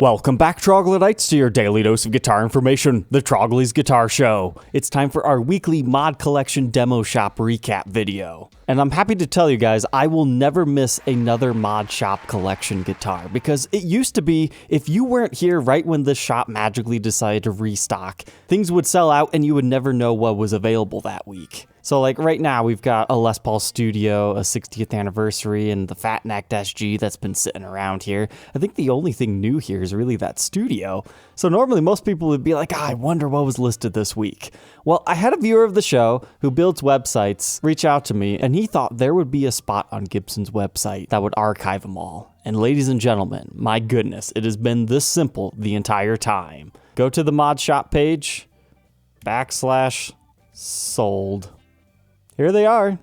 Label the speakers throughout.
Speaker 1: Welcome back, Troglodytes, to your daily dose of guitar information, the Trogly's Guitar Show. It's time for our weekly mod collection demo shop recap video. And I'm happy to tell you guys, I will never miss another mod shop collection guitar, because it used to be, if you weren't here right when this shop magically decided to restock, things would sell out and you would never know what was available that week. So like right now we've got a Les Paul Studio, a 60th anniversary, and the fat-necked SG that's been sitting around here. I think the only thing new here is really that Studio. So normally most people would be like, I wonder what was listed this week. Well, I had a viewer of the show who builds websites reach out to me, and he thought there would be a spot on Gibson's website that would archive them all. And ladies and gentlemen, my goodness, it has been this simple the entire time. Go to the mod shop page, /sold. Here they are,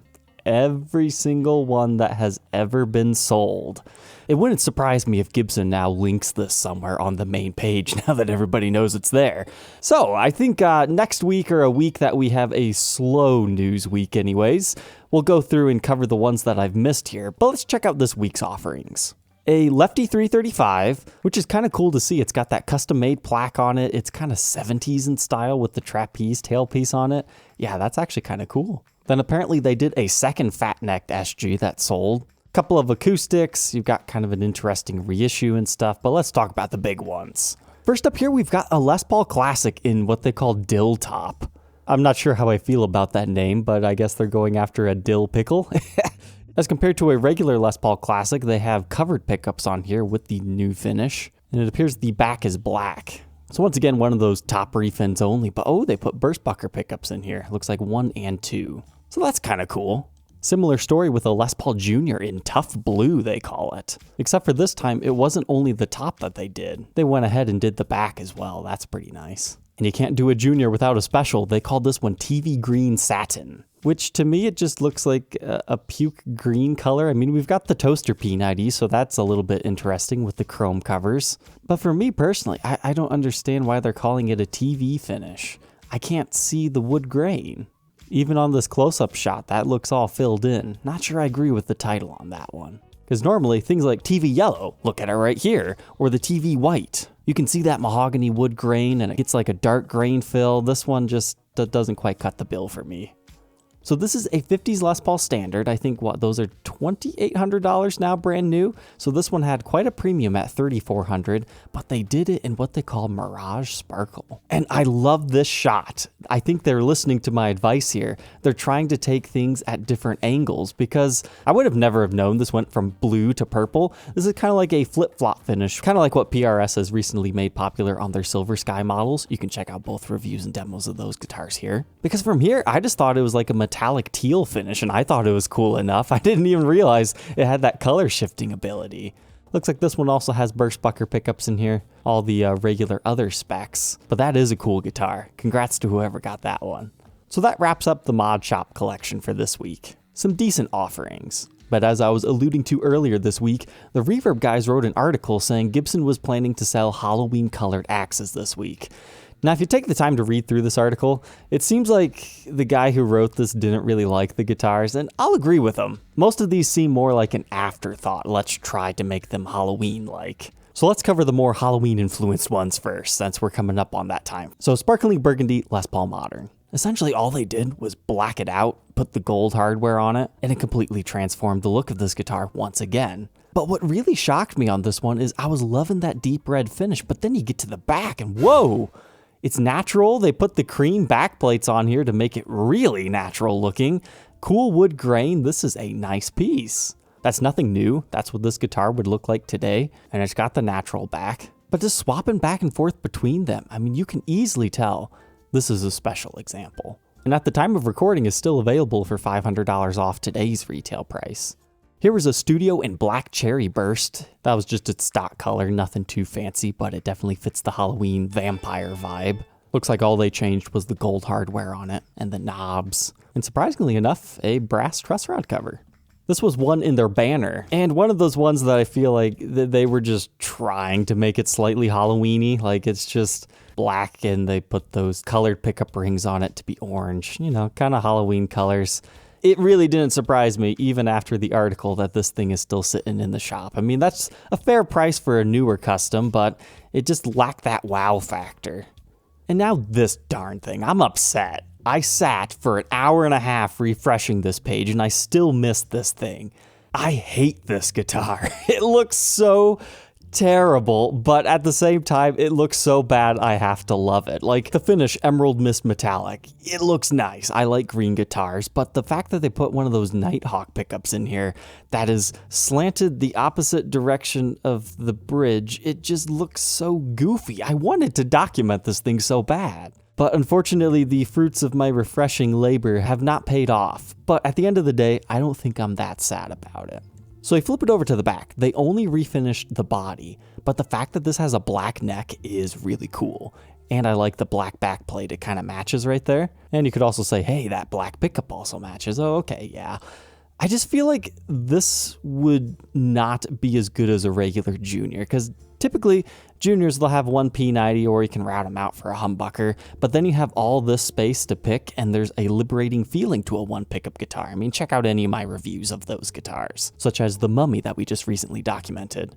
Speaker 1: every single one that has ever been sold. It wouldn't surprise me if Gibson now links this somewhere on the main page now that everybody knows it's there. So I think next week, or a week that we have a slow news week anyways, we'll go through and cover the ones that I've missed here. But let's check out this week's offerings. A Lefty 335, which is kind of cool to see. It's got that custom-made plaque on it. It's kind of 70s in style with the trapeze tailpiece on it. Yeah, that's actually kind of cool. Then apparently they did a second fat-necked SG that sold. A couple of acoustics. You've got kind of an interesting reissue and stuff, but let's talk about the big ones. First up here, we've got a Les Paul Classic in what they call Dill Top. I'm not sure how I feel about that name, but I guess they're going after a dill pickle. As compared to a regular Les Paul Classic, they have covered pickups on here with the new finish, and it appears the back is black. So once again, one of those top refins only, but oh, they put Burst-bucker pickups in here. Looks like 1 and 2. So that's kind of cool. Similar story with a Les Paul Jr. in Tough Blue, they call it. Except for this time, it wasn't only the top that they did. They went ahead and did the back as well. That's pretty nice. And you can't do a Junior without a special. They called this one TV Green Satin, which to me, it just looks like a puke green color. I mean, we've got the Toaster P90, so that's a little bit interesting with the chrome covers. But for me personally, I don't understand why they're calling it a TV finish. I can't see the wood grain. Even on this close-up shot, that looks all filled in. Not sure I agree with the title on that one. Because normally, things like TV Yellow, look at it right here, or the TV White. You can see that mahogany wood grain, and it gets like a dark grain fill. This one just doesn't quite cut the bill for me. So this is a 50s Les Paul Standard. I think, those are $2,800 now, brand new. So this one had quite a premium at $3,400, but they did it in what they call Mirage Sparkle. And I love this shot. I think they're listening to my advice here. They're trying to take things at different angles, because I would have never have known this went from blue to purple. This is kind of like a flip-flop finish, kind of like what PRS has recently made popular on their Silver Sky models. You can check out both reviews and demos of those guitars here. Because from here, I just thought it was like a metallic teal finish, and I thought it was cool enough. I didn't even realize it had that color shifting ability. Looks like this one also has Burst-bucker pickups in here, all the regular other specs, but that is a cool guitar. Congrats to whoever got that one. So that wraps up the mod shop collection for this week. Some decent offerings. But as I was alluding to earlier this week, the Reverb guys wrote an article saying Gibson was planning to sell Halloween colored axes this week. Now, if you take the time to read through this article, it seems like the guy who wrote this didn't really like the guitars, and I'll agree with him. Most of these seem more like an afterthought. Let's try to make them Halloween-like. So let's cover the more Halloween-influenced ones first, since we're coming up on that time. So Sparkling Burgundy Les Paul Modern. Essentially, all they did was black it out, put the gold hardware on it, and it completely transformed the look of this guitar once again. But what really shocked me on this one is I was loving that deep red finish, but then you get to the back and whoa! It's natural. They put the cream backplates on here to make it really natural looking. Cool wood grain. This is a nice piece. That's nothing new. That's what this guitar would look like today. And it's got the natural back. But just swapping back and forth between them, I mean, you can easily tell this is a special example. And at the time of recording is still available for $500 off today's retail price. Here was a Studio in Black Cherry Burst. That was just its stock color, nothing too fancy, but it definitely fits the Halloween vampire vibe. Looks like all they changed was the gold hardware on it and the knobs. And surprisingly enough, a brass truss rod cover. This was one in their banner, and one of those ones that I feel like they were just trying to make it slightly Halloween-y. Like it's just black and they put those colored pickup rings on it to be orange, you know, kind of Halloween colors. It really didn't surprise me, even after the article, that this thing is still sitting in the shop. I mean, that's a fair price for a newer custom, but it just lacked that wow factor. And now this darn thing, I'm upset. I sat for an hour and a half refreshing this page, and I still missed this thing. I hate this guitar. It looks so terrible, but at the same time, it looks so bad I have to love it. Like the finish, Emerald Mist Metallic, it looks nice. I like green guitars, but the fact that they put one of those Nighthawk pickups in here that is slanted the opposite direction of the bridge, it just looks so goofy. I wanted to document this thing so bad. But unfortunately, the fruits of my refreshing labor have not paid off. But at the end of the day, I don't think I'm that sad about it. So I flip it over to the back. They only refinished the body, but the fact that this has a black neck is really cool. And I like the black backplate. It kind of matches right there. And you could also say, hey, that black pickup also matches. Oh, okay, yeah. I just feel like this would not be as good as a regular Junior, because typically Juniors, they'll have one P90 or you can route them out for a humbucker, but then you have all this space to pick and there's a liberating feeling to a one pickup guitar. I mean, check out any of my reviews of those guitars, such as the Mummy that we just recently documented.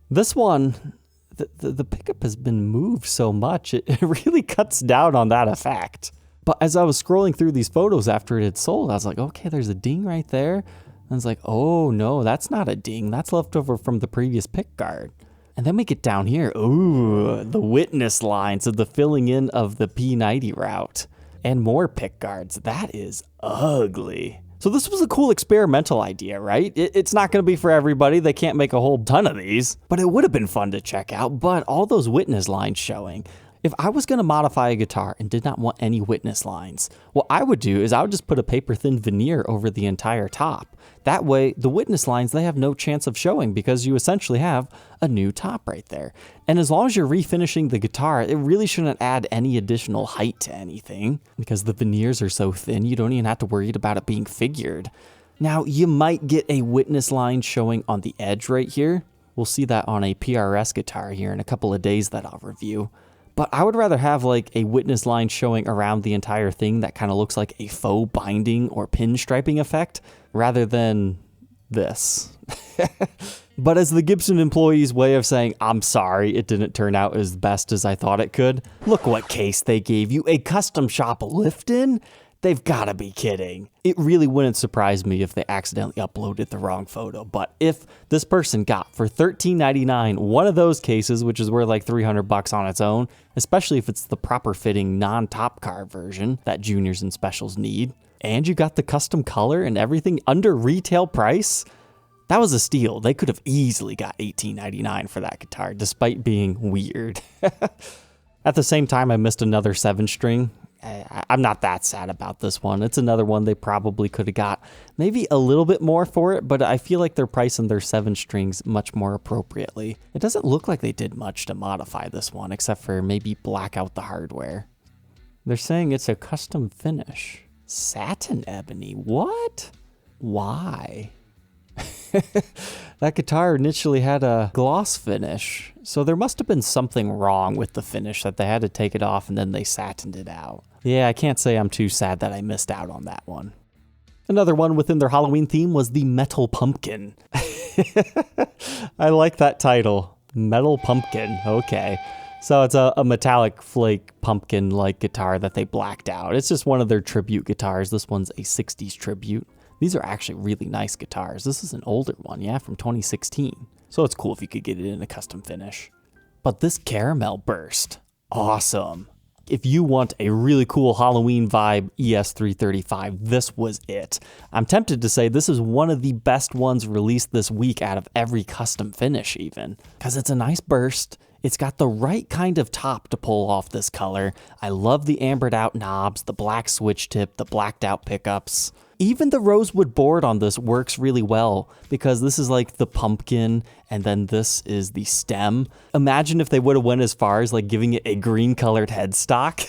Speaker 1: This one, the pickup has been moved so much, it really cuts down on that effect. But as I was scrolling through these photos after it had sold, I was like, okay, there's a ding right there. And I was like, oh no, that's not a ding. That's left over from the previous pick guard. And then we get down here. Ooh, the witness lines of the filling in of the P90 route. And more pick guards. That is ugly. So this was a cool experimental idea, right? It's not going to be for everybody. They can't make a whole ton of these. But it would have been fun to check out. But all those witness lines showing. If I was going to modify a guitar and did not want any witness lines, what I would do is I would just put a paper-thin veneer over the entire top. That way, the witness lines, they have no chance of showing because you essentially have a new top right there. And as long as you're refinishing the guitar, it really shouldn't add any additional height to anything because the veneers are so thin, you don't even have to worry about it being figured. Now, you might get a witness line showing on the edge right here. We'll see that on a PRS guitar here in a couple of days that I'll review. But I would rather have like a witness line showing around the entire thing that kind of looks like a faux binding or pinstriping effect rather than this. But as the Gibson employee's way of saying, I'm sorry, it didn't turn out as best as I thought it could. Look what case they gave you, a custom shop lift-in? They've got to be kidding. It really wouldn't surprise me if they accidentally uploaded the wrong photo, but if this person got for $13.99 one of those cases, which is worth like $300 on its own, especially if it's the proper fitting non-top car version that juniors and specials need, and you got the custom color and everything under retail price, that was a steal. They could have easily got $18.99 for that guitar, despite being weird. At the same time, I missed another 7-string. I'm not that sad about this one. It's another one they probably could have got maybe a little bit more for it, but I feel like they're pricing their 7 strings much more appropriately. It doesn't look like they did much to modify this one, except for maybe black out the hardware. They're saying it's a custom finish. Satin ebony, what? Why? That guitar initially had a gloss finish, so there must have been something wrong with the finish that they had to take it off and then they satined it out. Yeah, I can't say I'm too sad that I missed out on that one. Another one within their Halloween theme was the Metal Pumpkin. I like that title, Metal Pumpkin, okay. So it's a metallic flake pumpkin-like guitar that they blacked out. It's just one of their tribute guitars. This one's a 60s tribute. These are actually really nice guitars. This is an older one, yeah, from 2016. So it's cool if you could get it in a custom finish. But this caramel burst, awesome. If you want a really cool Halloween vibe ES335, this was it. I'm tempted to say this is one of the best ones released this week out of every custom finish even, because it's a nice burst. It's got the right kind of top to pull off this color. I love the ambered out knobs, the black switch tip, the blacked out pickups. Even the rosewood board on this works really well because this is like the pumpkin and then this is the stem. Imagine if they would have went as far as like giving it a green colored headstock.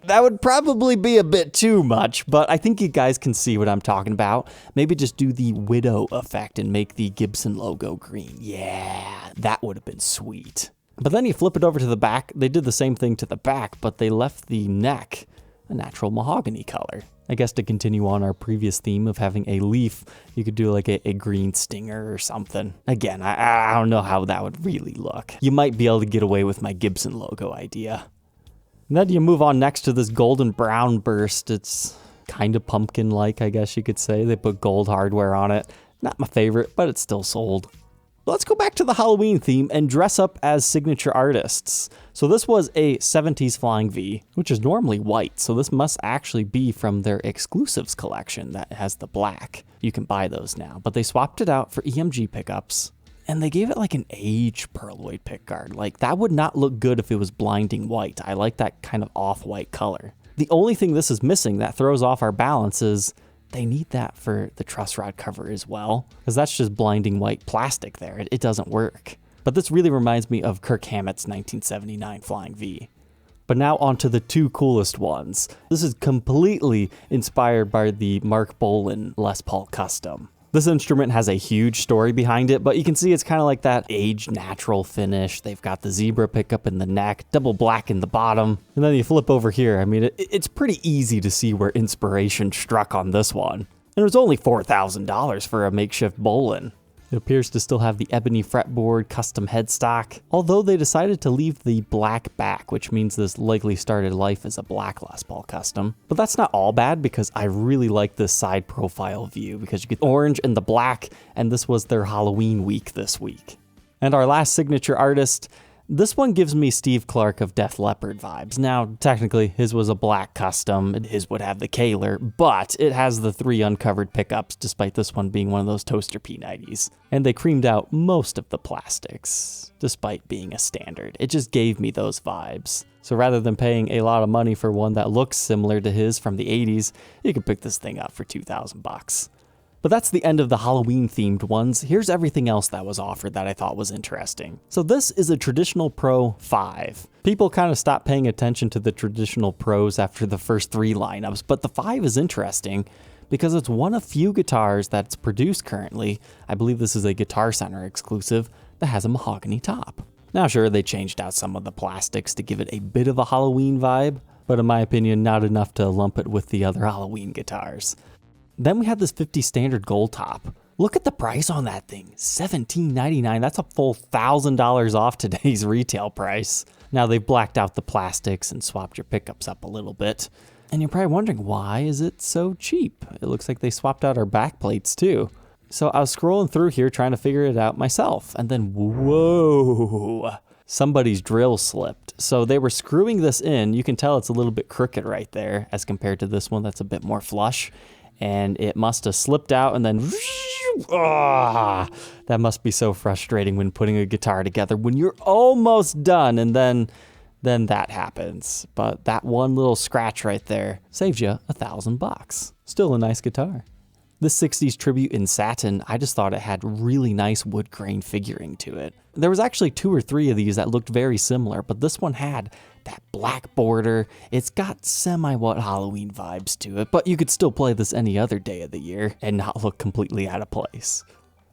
Speaker 1: That would probably be a bit too much, but I think you guys can see what I'm talking about. Maybe just do the widow effect and make the Gibson logo green. Yeah, that would have been sweet. But then you flip it over to the back. They did the same thing to the back, but they left the neck a natural mahogany color. I guess to continue on our previous theme of having a leaf, you could do like a green stinger or something. Again, I don't know how that would really look. You might be able to get away with my Gibson logo idea. And then you move on next to this golden brown burst. It's kind of pumpkin-like, I guess you could say. They put gold hardware on it. Not my favorite, but it's still sold. Let's go back to the Halloween theme and dress up as signature artists. So this was a 70s Flying V, which is normally white, so this must actually be from their exclusives collection that has the black. You can buy those now, but they swapped it out for EMG pickups, and they gave it like an aged pearloid pickguard. Like, that would not look good if it was blinding white. I like that kind of off-white color. The only thing this is missing that throws off our balance is they need that for the truss rod cover as well, because that's just blinding white plastic there. It doesn't work. But this really reminds me of Kirk Hammett's 1979 Flying V. But now on to the two coolest ones. This is completely inspired by the Marc Bolan Les Paul Custom. This instrument has a huge story behind it, but you can see it's kind of like that aged natural finish. They've got the zebra pickup in the neck, double black in the bottom. And then you flip over here. I mean, it's pretty easy to see where inspiration struck on this one. And it was only $4,000 for a makeshift Bolan. It appears to still have the ebony fretboard, custom headstock, although they decided to leave the black back, which means this likely started life as a black Les Paul Custom. But that's not all bad, because I really like this side profile view, because you get orange and the black, and this was their Halloween week this week. And our last signature artist, this one gives me Steve Clark of Def Leppard vibes. Now, technically, his was a black custom, and his would have the Kaler, but it has the 3 uncovered pickups, despite this one being one of those toaster P90s. And they creamed out most of the plastics, despite being a standard. It just gave me those vibes. So rather than paying a lot of money for one that looks similar to his from the 80s, you can pick this thing up for $2,000. But that's the end of the Halloween-themed ones. Here's everything else that was offered that I thought was interesting. So this is a traditional Pro 5. People kind of stopped paying attention to the traditional Pros after the first 3 lineups, but the 5 is interesting because it's one of few guitars that's produced currently. I believe this is a Guitar Center exclusive that has a mahogany top. Now sure, they changed out some of the plastics to give it a bit of a Halloween vibe, but in my opinion, not enough to lump it with the other Halloween guitars. Then we had this 50 Standard Goldtop. Look at the price on that thing, $17.99. That's a full $1,000 off today's retail price. Now they've blacked out the plastics and swapped your pickups up a little bit. And you're probably wondering, why is it so cheap? It looks like they swapped out our back plates too. So I was scrolling through here trying to figure it out myself. And then, whoa, somebody's drill slipped. So they were screwing this in. You can tell it's a little bit crooked right there as compared to this one that's a bit more flush. And it must have slipped out and then, that must be so frustrating when putting a guitar together when you're almost done and then that happens. But that one little scratch right there saves you $1,000. Still a nice guitar. This 60s tribute in satin, I just thought it had really nice wood grain figuring to it. There was actually 2 or 3 of these that looked very similar, but this one had that black border. It's got semi-what Halloween vibes to it, but you could still play this any other day of the year and not look completely out of place.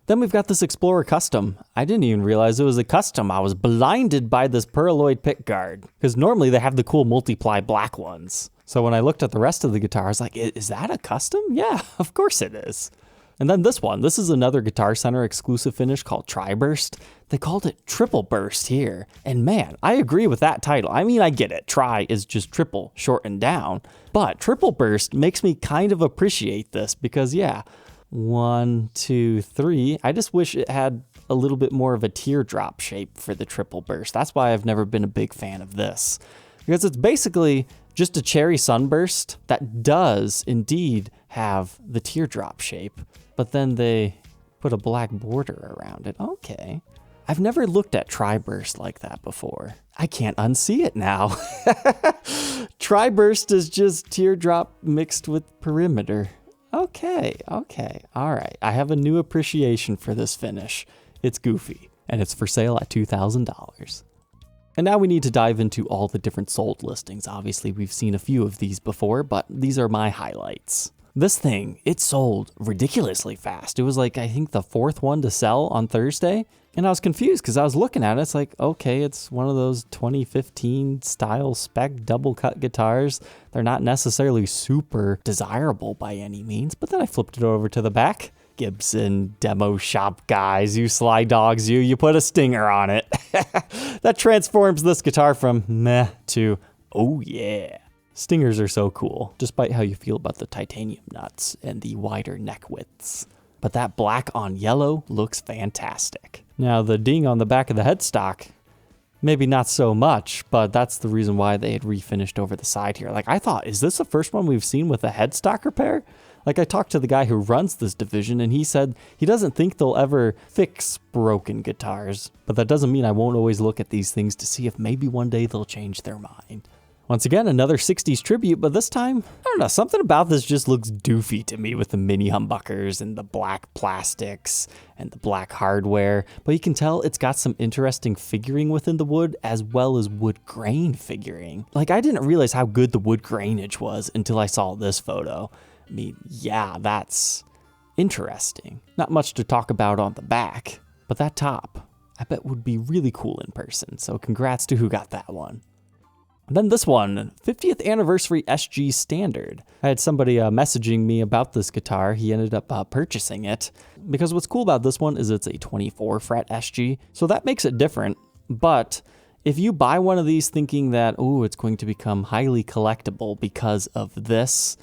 Speaker 1: Then we've got this Explorer Custom. I didn't even realize it was a custom. I was blinded by this pearloid pickguard, because normally they have the cool multiply black ones. So when I looked at the rest of the guitar, I was like, is that a custom? Yeah, of course it is. And then this one, this is another Guitar Center exclusive finish called Tri-Burst. They called it Triple Burst here. And man, I agree with that title. I mean, I get it. Tri is just triple shortened down. But Triple Burst makes me kind of appreciate this because, yeah, 1, 2, 3. I just wish it had a little bit more of a teardrop shape for the Triple Burst. That's why I've never been a big fan of this. Because it's basically just a cherry sunburst that does indeed have the teardrop shape, but then they put a black border around it. Okay. I've never looked at Tri-burst like that before. I can't unsee it now. Tri-burst is just teardrop mixed with perimeter. Okay, all right. I have a new appreciation for this finish. It's goofy, and it's for sale at $2,000. And now we need to dive into all the different sold listings. Obviously, we've seen a few of these before, but these are my highlights. This thing, it sold ridiculously fast. It was like, I think the 4th one to sell on Thursday. And I was confused because I was looking at it. It's like, okay, it's one of those 2015 style spec double cut guitars. They're not necessarily super desirable by any means. But then I flipped it over to the back. Gibson demo shop guys, you sly dogs, you put a stinger on it. That transforms this guitar from meh to oh yeah. Stingers are so cool, despite how you feel about the titanium nuts and the wider neck widths. But that black on yellow looks fantastic. Now the ding on the back of the headstock, maybe not so much, but that's the reason why they had refinished over the side here. Like I thought, is this the first one we've seen with a headstock repair? Like I talked to the guy who runs this division and he said he doesn't think they'll ever fix broken guitars, but that doesn't mean I won't always look at these things to see if maybe one day they'll change their mind. Once again, another 60s tribute, but this time, I don't know, something about this just looks doofy to me with the mini humbuckers and the black plastics and the black hardware, but you can tell it's got some interesting figuring within the wood as well as wood grain figuring. Like I didn't realize how good the wood grainage was until I saw this photo. I mean, yeah, that's interesting. Not much to talk about on the back, but that top, I bet would be really cool in person. So congrats to who got that one. And then this one, 50th Anniversary SG Standard. I had somebody messaging me about this guitar. He ended up purchasing it because what's cool about this one is it's a 24 fret SG. So that makes it different. But if you buy one of these thinking that, oh, it's going to become highly collectible because of this,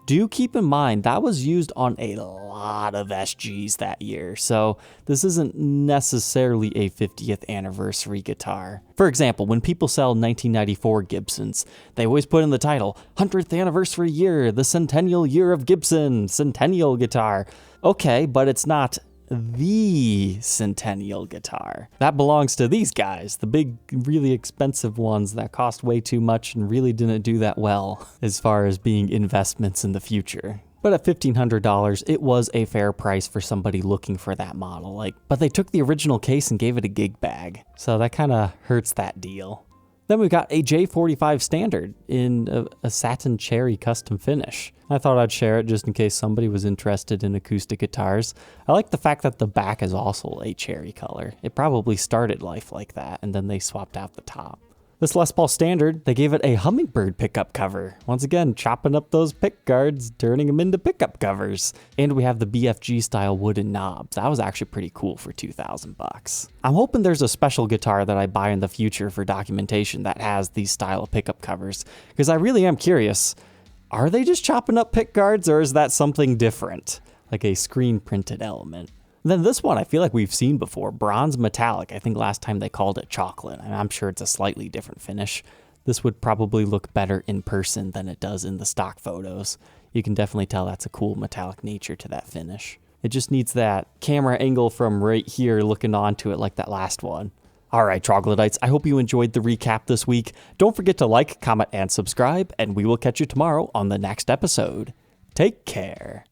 Speaker 1: do keep in mind that was used on a lot of SGs that year, so this isn't necessarily a 50th anniversary guitar. For example, when people sell 1994 Gibsons, they always put in the title, 100th anniversary year, the centennial year of Gibson, centennial guitar. Okay, but it's not the centennial guitar. That belongs to these guys, the big, really expensive ones that cost way too much and really didn't do that well as far as being investments in the future. But at $1,500, it was a fair price for somebody looking for that model. But they took the original case and gave it a gig bag, so that kind of hurts that deal. Then we got a J45 Standard in a satin cherry custom finish. I thought I'd share it just in case somebody was interested in acoustic guitars. I like the fact that the back is also a cherry color. It probably started life like that, and then they swapped out the top. This Les Paul Standard, they gave it a hummingbird pickup cover. Once again, chopping up those pick guards, turning them into pickup covers. And we have the BFG style wooden knobs. That was actually pretty cool for $2,000. I'm hoping there's a special guitar that I buy in the future for documentation that has these style of pickup covers, because I really am curious. Are they just chopping up pick guards, or is that something different, like a screen printed element? And then this one I feel like we've seen before, bronze metallic. I think last time they called it chocolate, and I'm sure it's a slightly different finish. This would probably look better in person than it does in the stock photos. You can definitely tell that's a cool metallic nature to that finish. It just needs that camera angle from right here looking onto it like that last one. All right, troglodytes, I hope you enjoyed the recap this week. Don't forget to like, comment, and subscribe, and we will catch you tomorrow on the next episode. Take care.